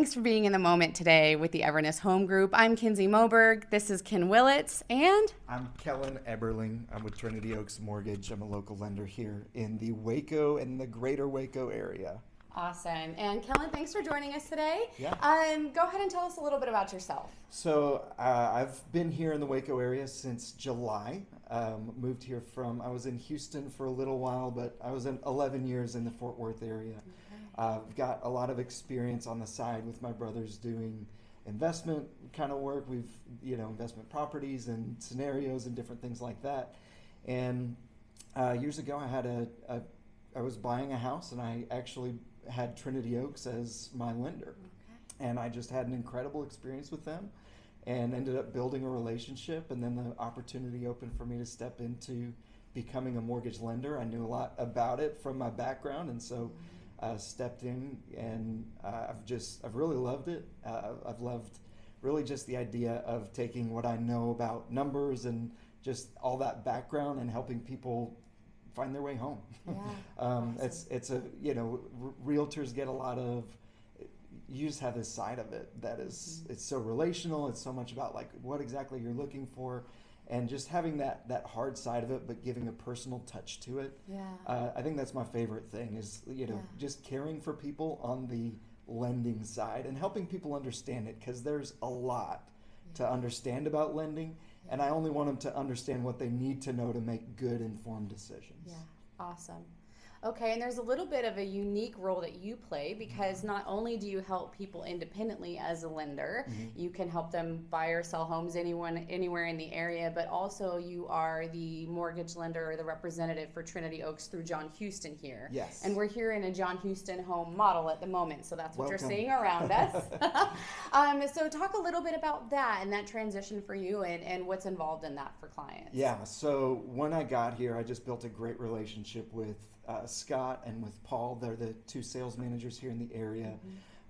Thanks for being in the moment today with the Everness Home Group. I'm Kinsey Moberg. This is Ken Willits, and I'm Kellen Eberling. I'm with Trinity Oaks Mortgage. I'm a local lender here in the Waco and the greater Waco area. awesome. And Kellen, thanks for joining us today. Yeah. Go ahead and tell us a little bit about yourself. So I've been here in the Waco area since July. Moved here I was in Houston for a little while, but I was in 11 years in the Fort Worth area. I've got a lot of experience on the side with my brothers doing investment kind of work. We've, investment properties and scenarios and different things like that. And years ago, I was buying a house, and I actually had Trinity Oaks as my lender. And I just had an incredible experience with them and ended up building a relationship. And then the opportunity opened for me to step into becoming a mortgage lender. I knew a lot about it from my background, and so stepped in, and I've really loved it. I've loved really just the idea of taking what I know about numbers and just all that background and helping people find their way home. Yeah, awesome. Realtors get a lot of, you just have this side of it that is, it's so relational. It's so much about like what exactly you're looking for, and just having that hard side of it, but giving a personal touch to it. Yeah. I think that's my favorite thing is, just caring for people on the lending side and helping people understand it, because there's a lot to understand about lending, and I only want them to understand what they need to know to make good, informed decisions. Yeah, awesome. Okay, and there's a little bit of a unique role that you play, because not only do you help people independently as a lender, you can help them buy or sell homes anywhere in the area, but also you are the mortgage lender or the representative for Trinity Oaks through John Houston here. Yes. And we're here in a John Houston home model at the moment, so that's what Welcome. you're seeing around us. So talk a little bit about that and that transition for you and what's involved in that for clients. Yeah, so when I got here, I just built a great relationship with Scott and with Paul. They're the two sales managers here in the area,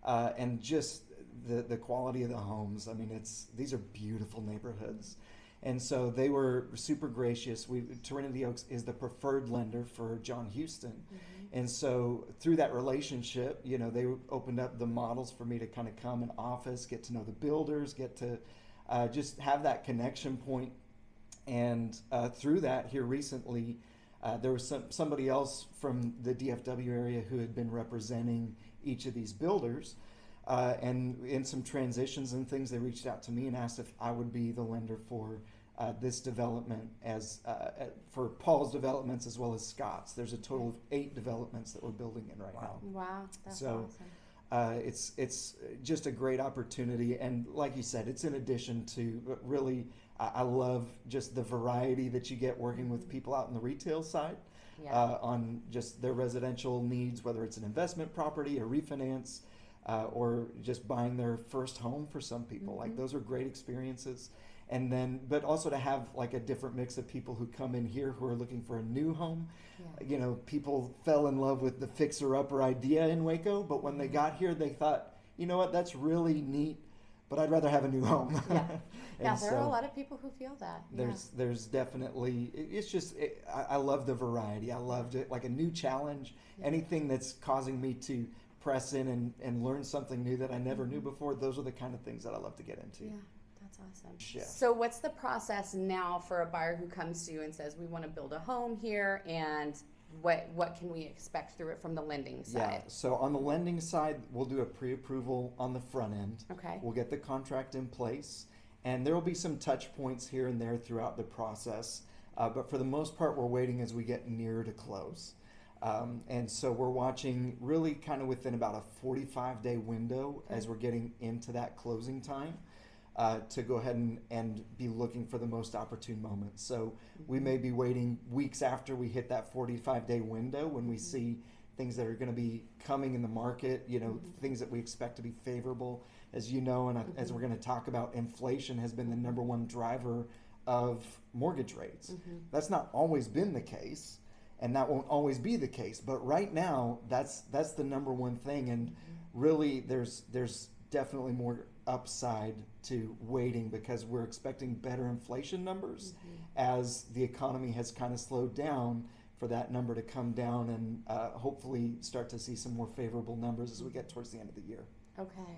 and just the quality of the homes. I mean, these are beautiful neighborhoods, and so they were super gracious. Trinity Oaks is the preferred lender for John Houston, and so through that relationship, they opened up the models for me to kind of come in office, get to know the builders, get to just have that connection point, and through that here recently. There was somebody else from the DFW area who had been representing each of these builders, and in some transitions and things, they reached out to me and asked if I would be the lender for this development for Paul's developments as well as Scott's. There's a total of 8 developments that we're building in right now. Wow, that's awesome. It's just a great opportunity, and like you said, it's in addition to really. I love just the variety that you get working with people out in the retail side on just their residential needs, whether it's an investment property, a refinance, or just buying their first home for some people. Like those are great experiences. And then, but also to have like a different mix of people who come in here who are looking for a new home. People fell in love with the fixer-upper idea in Waco, but when they got here, they thought, you know what, that's really neat, but I'd rather have a new home. Yeah, there are a lot of people who feel that. There's definitely, it's just, I love the variety. I loved it, like a new challenge, anything that's causing me to press in and learn something new that I never knew before. Those are the kind of things that I love to get into. Yeah, that's awesome. Yeah. So what's the process now for a buyer who comes to you and says, we want to build a home here, and what can we expect through it from the lending side? Yeah, so on the lending side, we'll do a pre-approval on the front end. Okay. We'll get the contract in place, and there will be some touch points here and there throughout the process. But for the most part, we're waiting as we get nearer to close. And so we're watching really kind of within about a 45-day window as we're getting into that closing time. To go ahead and be looking for the most opportune moment. So we may be waiting weeks after we hit that 45-day window when we see things that are going to be coming in the market, things that we expect to be favorable. As you know, and as we're going to talk about, inflation has been the number one driver of mortgage rates. That's not always been the case, and that won't always be the case. But right now, that's the number one thing, and really there's definitely more upside to waiting because we're expecting better inflation numbers as the economy has kind of slowed down for that number to come down and hopefully start to see some more favorable numbers as we get towards the end of the year. Okay.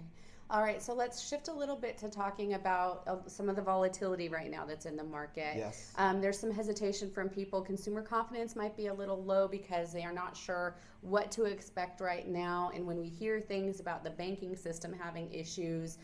All right, so let's shift a little bit to talking about some of the volatility right now that's in the market. Yes. There's some hesitation from people. Consumer confidence might be a little low because they are not sure what to expect right now. And when we hear things about the banking system having issues,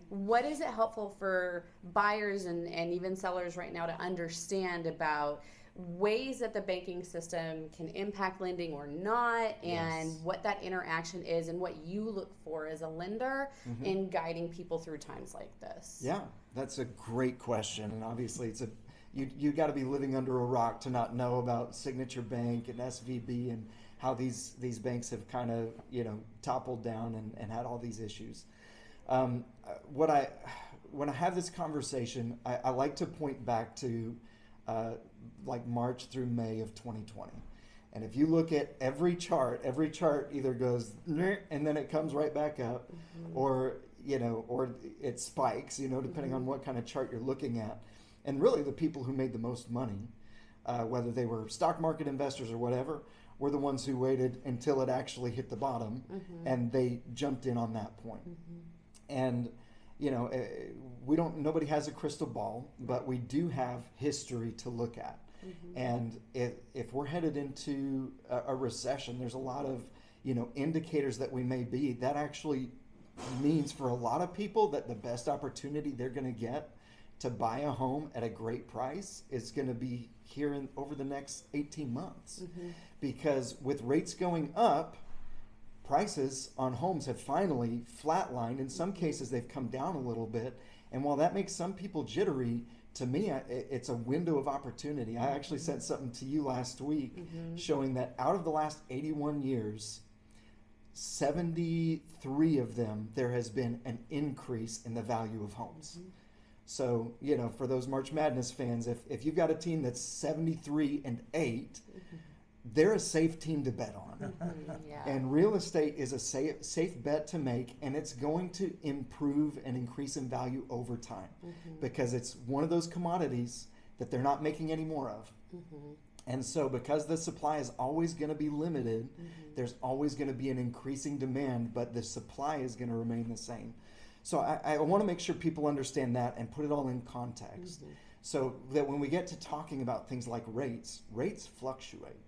what is it helpful for buyers and even sellers right now to understand about ways that the banking system can impact lending or not, and Yes. what that interaction is and what you look for as a lender in guiding people through times like this? Yeah, that's a great question, and obviously it's you got to be living under a rock to not know about Signature Bank and SVB and how these banks have kind of toppled down and had all these issues. When I have this conversation, I like to point back to like March through May of 2020. And if you look at every chart either goes and then it comes right back up, or it spikes, depending on what kind of chart you're looking at. And really the people who made the most money, whether they were stock market investors or whatever, were the ones who waited until it actually hit the bottom and they jumped in on that point. And nobody has a crystal ball, but we do have history to look at. And if we're headed into a recession, there's a lot of, indicators that we may be. That actually means for a lot of people that the best opportunity they're going to get to buy a home at a great price is going to be here over the next 18 months. Because with rates going up, prices on homes have finally flatlined. In some cases, they've come down a little bit. And while that makes some people jittery, to me, it's a window of opportunity. I actually sent something to you last week showing that out of the last 81 years, 73 of them, there has been an increase in the value of homes. So, for those March Madness fans, if you've got a team that's 73-8, they're a safe team to bet on. Yeah. And real estate is a safe bet to make, and it's going to improve and increase in value over time because it's one of those commodities that they're not making any more of. And so because the supply is always going to be limited, there's always going to be an increasing demand, but the supply is going to remain the same. So I want to make sure people understand that and put it all in context so that when we get to talking about things like rates fluctuate.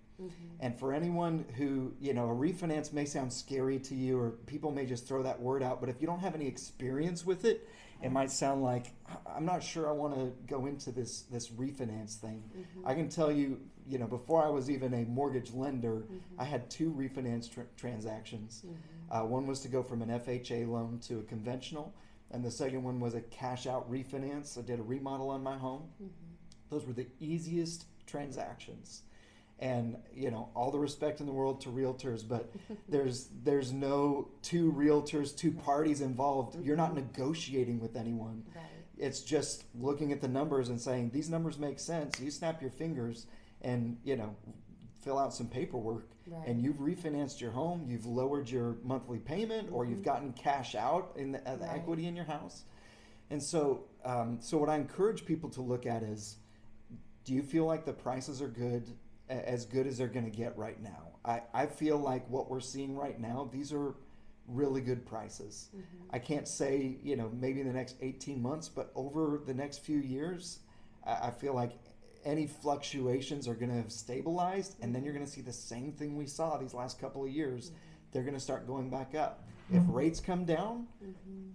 And for anyone who, a refinance may sound scary to you, or people may just throw that word out, but if you don't have any experience with it, it might sound like, I'm not sure I want to go into this refinance thing. I can tell you, before I was even a mortgage lender, I had two refinance transactions. One was to go from an FHA loan to a conventional, and the second one was a cash out refinance. I did a remodel on my home. Those were the easiest transactions. And, all the respect in the world to realtors, but there's no two realtors, two parties involved. You're not negotiating with anyone. Right. It's just looking at the numbers and saying, these numbers make sense. You snap your fingers and, fill out some paperwork. Right. And you've refinanced your home. You've lowered your monthly payment, or you've gotten cash out in the equity in your house. And so what I encourage people to look at is, do you feel like the prices are good as they're going to get right now? I feel like what we're seeing right now, these are really good prices. I can't say, maybe in the next 18 months, but over the next few years, I feel like any fluctuations are going to have stabilized, and then you're going to see the same thing we saw these last couple of years. They're going to start going back up. If rates come down,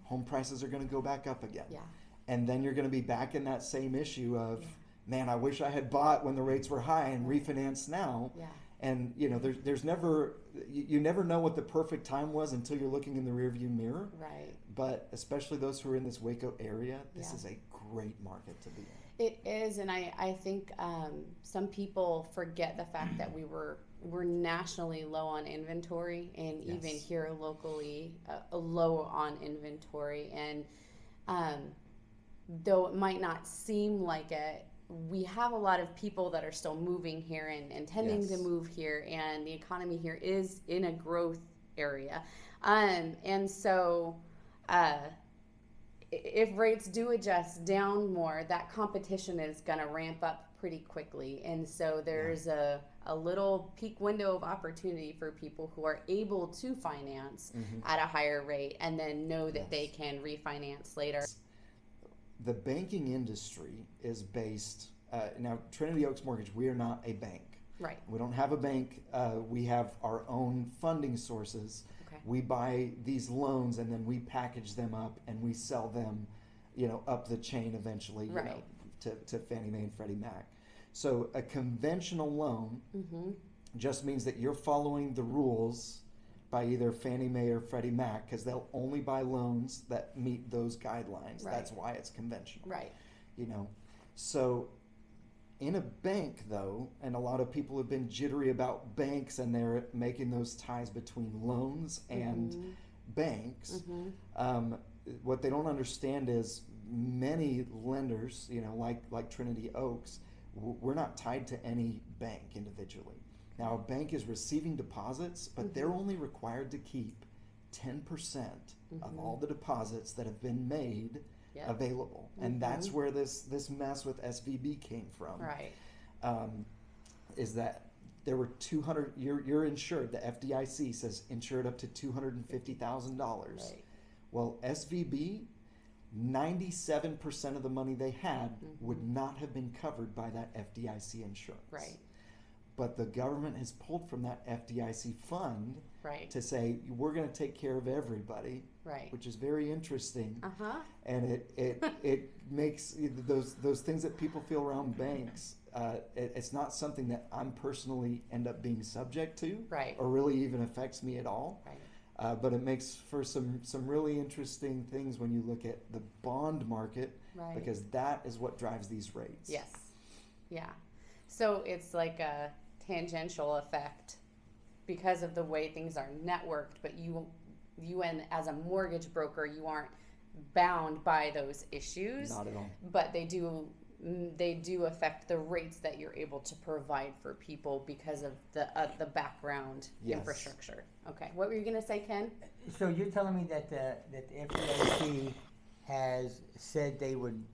home prices are going to go back up again. Yeah. And then you're going to be back in that same issue of, man, I wish I had bought when the rates were high and refinanced now. Yeah. And there's never, you never know what the perfect time was until you're looking in the rearview mirror. Right. But especially those who are in this Waco area, this is a great market to be in. It is, and I think some people forget the fact that we're nationally low on inventory, and even here locally low on inventory. And though it might not seem like it, we have a lot of people that are still moving here and intending to move here, and the economy here is in a growth area. And so if rates do adjust down more, that competition is going to ramp up pretty quickly. And so there's a little peak window of opportunity for people who are able to finance at a higher rate and then know that they can refinance later. The banking industry is based, now Trinity Oaks Mortgage, we are not a bank. Right. We don't have a bank. We have our own funding sources. Okay. We buy these loans and then we package them up and we sell them, up the chain eventually, to Fannie Mae and Freddie Mac. So a conventional loan just means that you're following the rules by either Fannie Mae or Freddie Mac, because they'll only buy loans that meet those guidelines. Right. That's why it's conventional. Right. So in a bank, though, and a lot of people have been jittery about banks and they're making those ties between loans and banks. What they don't understand is many lenders, like Trinity Oaks, we're not tied to any bank individually. Now, a bank is receiving deposits, but they're only required to keep 10% of all the deposits that have been made available. And that's where this mess with SVB came from. Right. Is that there were 200, you're insured, the FDIC says insured up to $250,000. Right. Well, SVB, 97% of the money they had would not have been covered by that FDIC insurance. Right. But the government has pulled from that FDIC fund Right. to say, we're going to take care of everybody, Right. which is very interesting. Uh-huh. And it makes those things that people feel around banks, it's not something that I'm personally end up being subject to, Right. or really even affects me at all. Right. But it makes for some really interesting things when you look at the bond market, Right. because that is what drives these rates. Yes. Yeah. So it's like a tangential effect because of the way things are networked, but you and as a mortgage broker, you aren't bound by those issues. Not at all. But they do affect the rates that you're able to provide for people because of the background infrastructure. Okay. What were you going to say, Ken? So you're telling me that the FDIC has said they would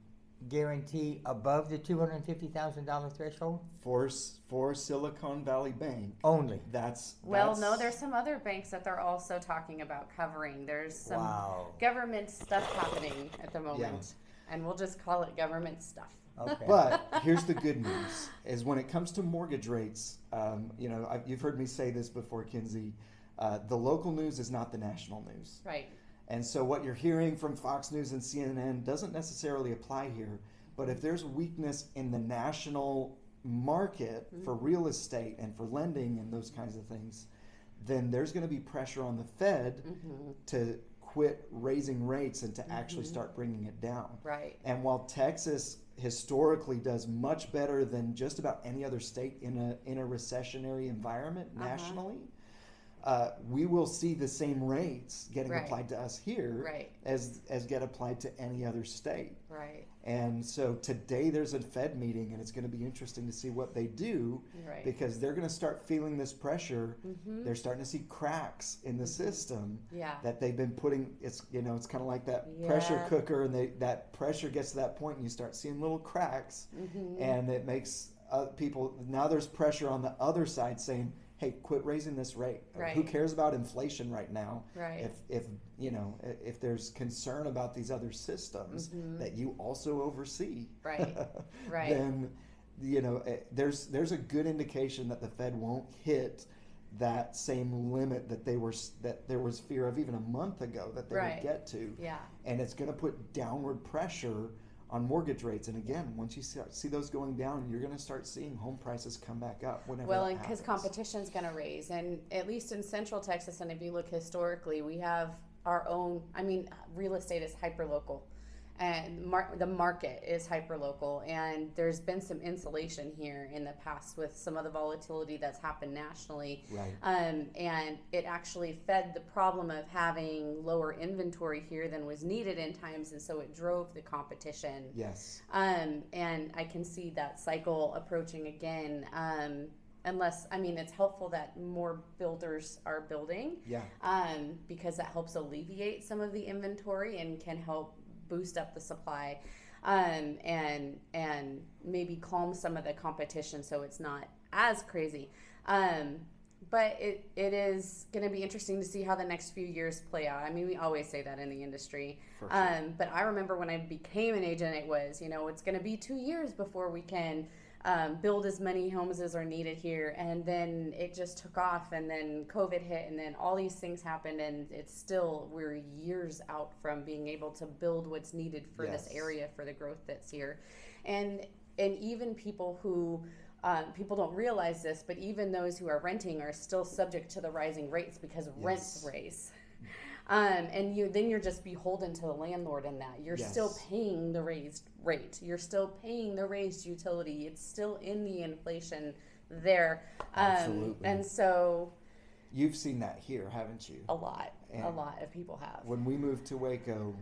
guarantee above the $250,000 threshold For Silicon Valley Bank only? That's No, there's some other banks that they're also talking about covering. There's some government stuff happening at the moment, and we'll just call it government stuff. Okay. But here's the good news: is when it comes to mortgage rates, you've heard me say this before, Kinsey. The local news is not the national news. Right. And so what you're hearing from Fox News and CNN doesn't necessarily apply here. But if there's weakness in the national market for real estate and for lending and those kinds of things, then there's going to be pressure on the Fed to quit raising rates and to actually start bringing it down. Right. And while Texas historically does much better than just about any other state in a recessionary environment nationally, we will see the same rates getting applied to us here as get applied to any other state. Right. And so today there's a Fed meeting, and it's going to be interesting to see what they do, because they're going to start feeling this pressure. They're starting to see cracks in the system that they've been putting. It's kind of like that pressure cooker, and that pressure gets to that point, and you start seeing little cracks, and it makes people. Now there's pressure on the other side saying, hey, quit raising this rate. Right. Who cares about inflation right now? Right. If there's concern about these other systems that you also oversee, right, then there's a good indication that the Fed won't hit that same limit that there was fear of even a month ago that they would get to. Yeah. And it's going to put downward pressure on mortgage rates. And again, once you see those going down, you're going to start seeing home prices come back up whenever and because competition's going to raise. And at least in Central Texas, and if you look historically, we have our own, real estate is hyperlocal. And the market is hyperlocal, and there's been some insulation here in the past with some of the volatility that's happened nationally. Right. And it actually fed the problem of having lower inventory here than was needed in times, and so it drove the competition. Yes. And I can see that cycle approaching again. Unless, it's helpful that more builders are building. Yeah. Because that helps alleviate some of the inventory and can help boost up the supply. and maybe calm some of the competition so it's not as crazy. But it is going to be interesting to see how the next few years play out. I mean, we always say that in the industry. For sure. But I remember when I became an agent, it was, it's going to be 2 years before we can build as many homes as are needed here. And then it just took off, and then COVID hit, and then all these things happened, and we're years out from being able to build what's needed for this area, for the growth that's here. And even people who... people don't realize this, but even those who are renting are still subject to the rising rates because rents raise. And then you're just beholden to the landlord in that. You're still paying the raised rate. You're still paying the raised utility. It's still in the inflation there. Absolutely. And so... You've seen that here, haven't you? A lot of people have. When we moved to Waco,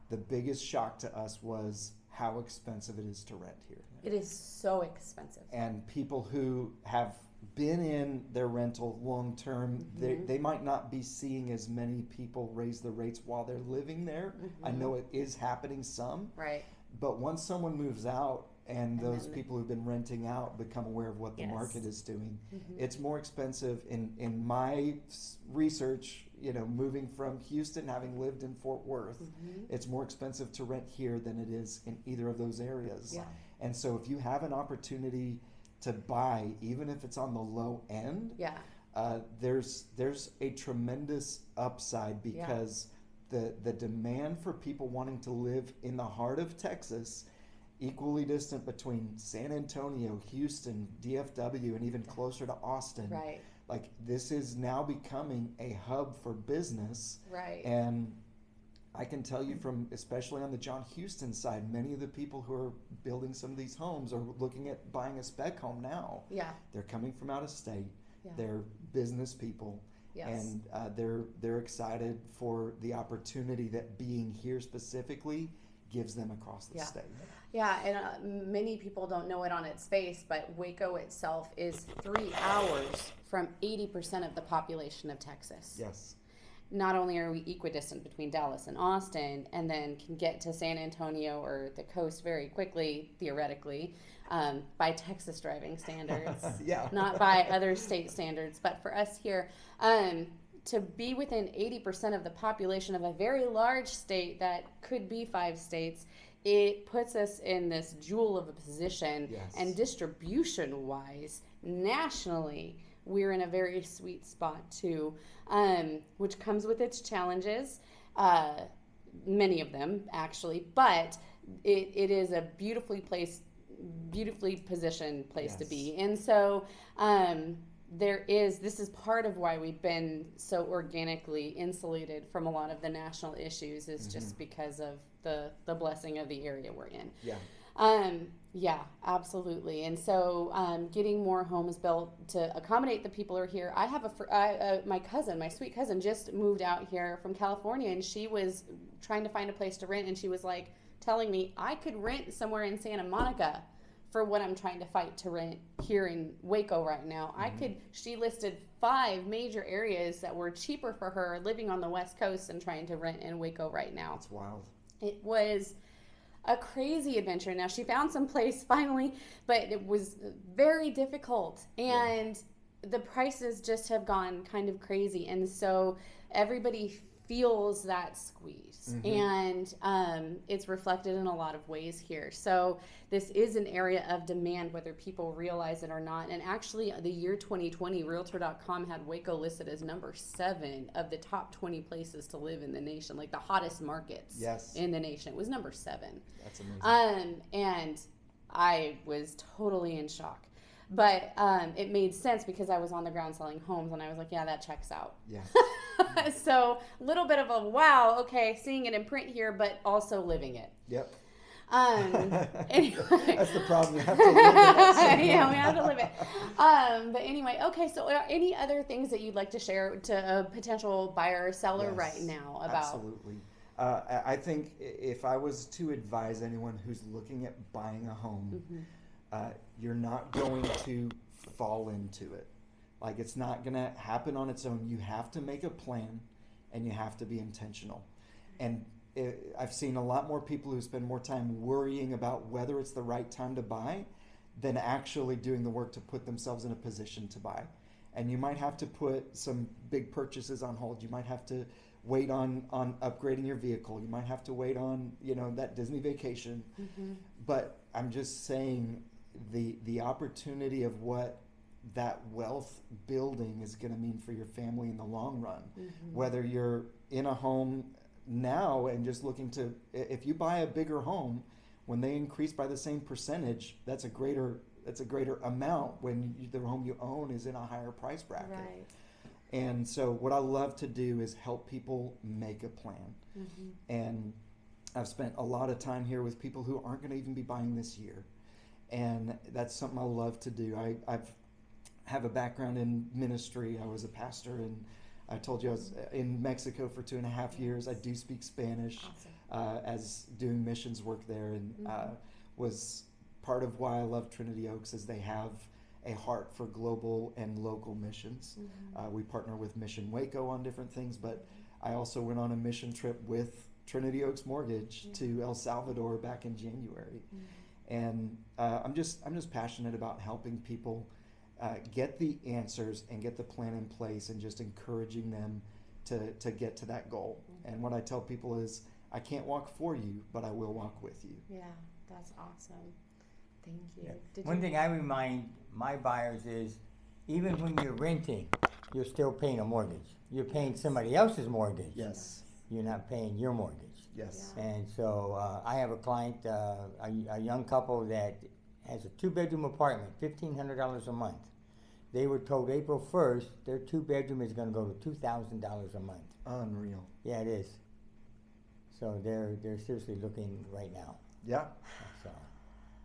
the biggest shock to us was how expensive it is to rent here. It is so expensive. And people who have been in their rental long term, they might not be seeing as many people raise the rates while they're living there. I know it is happening some. Right. But once someone moves out and those people who've been renting out become aware of what the market is doing, it's more expensive. In my research, moving from Houston, having lived in Fort Worth, it's more expensive to rent here than it is in either of those areas. Yeah. And so if you have an opportunity to buy, even if it's on the low end, there's a tremendous upside because the demand for people wanting to live in the heart of Texas, equally distant between San Antonio, Houston, DFW, and even closer to Austin. Right. Like, this is now becoming a hub for business. Right. And I can tell you from, especially on the John Houston side, many of the people who are building some of these homes are looking at buying a spec home now. Yeah. They're coming from out of state. Yeah. They're business people. Yes. And they're excited for the opportunity that being here specifically gives them across the state. Yeah, and many people don't know it on its face, but Waco itself is 3 hours from 80% of the population of Texas. Yes. Not only are we equidistant between Dallas and Austin, and then can get to San Antonio or the coast very quickly, theoretically, by Texas driving standards, not by other state standards, but for us here, to be within 80% of the population of a very large state that could be 5 states, it puts us in this jewel of a position. And distribution-wise, nationally, we're in a very sweet spot too, which comes with its challenges, many of them actually, but it is a beautifully positioned place to be. And so this is part of why we've been so organically insulated from a lot of the national issues, is just because of the blessing of the area we're in. Yeah, absolutely. And so getting more homes built to accommodate the people who are here. I have my sweet cousin just moved out here from California, and she was trying to find a place to rent, and she was like telling me, I could rent somewhere in Santa Monica for what I'm trying to fight to rent here in Waco right now. She listed 5 major areas that were cheaper for her living on the West Coast and trying to rent in Waco right now. That's wild. It was a crazy adventure. Now, she found some place finally, but it was very difficult, and the prices just have gone kind of crazy, and so everybody feels that squeeze, and it's reflected in a lot of ways here. So this is an area of demand, whether people realize it or not. And actually, the year 2020, Realtor.com had Waco listed as number 7 of the top 20 places to live in the nation, like the hottest markets in the nation. It was number 7. That's amazing. And I was totally in shock. But it made sense because I was on the ground selling homes, and I was like, yeah, that checks out. Yeah. So a little bit of a wow, okay, seeing it in print here, but also living it. Yep. Anyway. That's the problem. You have to live it. Yeah, we have to live it. But anyway, okay, so any other things that you'd like to share to a potential buyer or seller right now about? Absolutely. I think if I was to advise anyone who's looking at buying a home, you're not going to fall into it. Like, it's not going to happen on its own. You have to make a plan, and you have to be intentional. And I've seen a lot more people who spend more time worrying about whether it's the right time to buy than actually doing the work to put themselves in a position to buy. And you might have to put some big purchases on hold. You might have to wait on upgrading your vehicle. You might have to wait on, that Disney vacation. But I'm just saying the opportunity of what that wealth building is going to mean for your family in the long run. Whether you're in a home now and just looking to, if you buy a bigger home, when they increase by the same percentage, that's a greater amount when the home you own is in a higher price bracket. Right. And so what I love to do is help people make a plan. And I've spent a lot of time here with people who aren't going to even be buying this year. And that's something I love to do. I have a background in ministry. I was a pastor, and I told you I was in Mexico for 2.5 years. I do speak Spanish. Awesome. As doing missions work there, and was part of why I love Trinity Oaks is they have a heart for global and local missions. We partner with Mission Waco on different things, but I also went on a mission trip with Trinity Oaks Mortgage to El Salvador back in January. And I'm just passionate about helping people get the answers and get the plan in place, and just encouraging them to get to that goal. And what I tell people is, I can't walk for you, but I will walk with you. Yeah, that's awesome. Thank you. Yeah. One thing I remind my buyers is, even when you're renting, you're still paying a mortgage. You're paying somebody else's mortgage. Yes. You're not paying your mortgage. Yes. Yeah. And so I have a client, a young couple that has a 2-bedroom apartment, $1,500 a month. They were told April 1st their 2-bedroom is going to go to $2,000 a month. Unreal. Yeah, it is. So they're seriously looking right now. Yeah.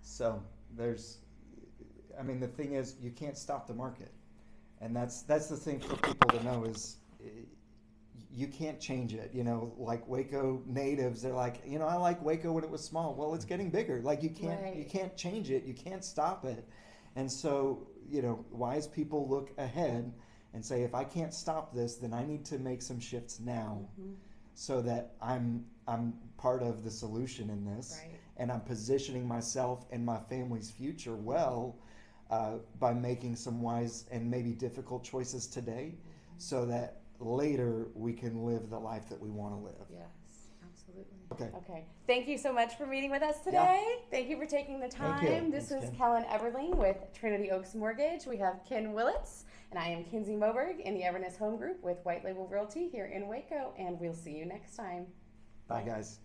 So the thing is, you can't stop the market. And that's the thing for people to know is, you can't change it. Like Waco natives, they're like, I like Waco when it was small. Well, it's getting bigger. Like you can't change it. You can't stop it. And so, wise people look ahead and say, if I can't stop this, then I need to make some shifts now, so that I'm part of the solution in this. Right. And I'm positioning myself and my family's future well, by making some wise and maybe difficult choices today, so that later we can live the life that we want to live. Yes, absolutely. Okay. Thank you so much for meeting with us today. Thank you for taking the Thank time. you. This Thanks, is Ken. Kellen Eberling with Trinity Oaks Mortgage. We have Ken Willits, and I am Kinsey Moberg in the Everness Home Group with White Label Realty here in Waco, and we'll see you next time. Bye, guys.